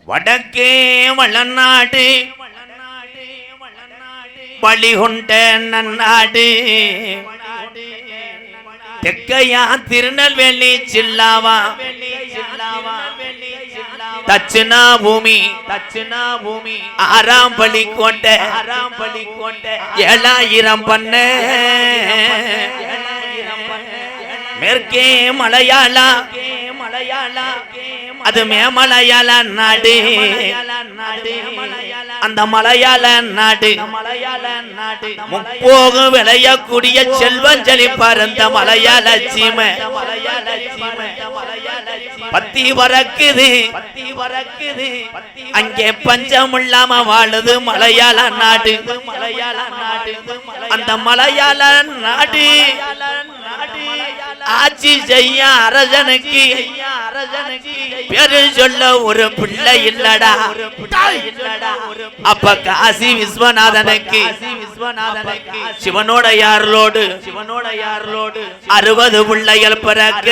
வடக்கே வளநாடு வழிகொண்ட நன்னாடு தெக்கையா திருநெல்வேலி சில்லாவா தட்சிணா பூமி ஆறாம் பள்ளி கோட்டை 7000 பண்ண மேற்கே மலையாளா அது மேமலையாள நாடு அந்த மலையாள நாடு முப்போகு விளையக்கூடிய செல்வம் செழிப்பார் அந்த மலையாள சீமை பத்தி வரக்குது அங்கே பஞ்சம் இல்லாம வாழுது மலையாள நாடு அந்த மலையாள நாடு ஆட்சி செய்ய அரசனுக்கு பேரு சொல்ல ஒரு பிள்ளை இல்லடா அப்ப காசி விஸ்வநாதனுக்கு சிவனோட யாரோடு 60 பிள்ளைகள் பிறக்க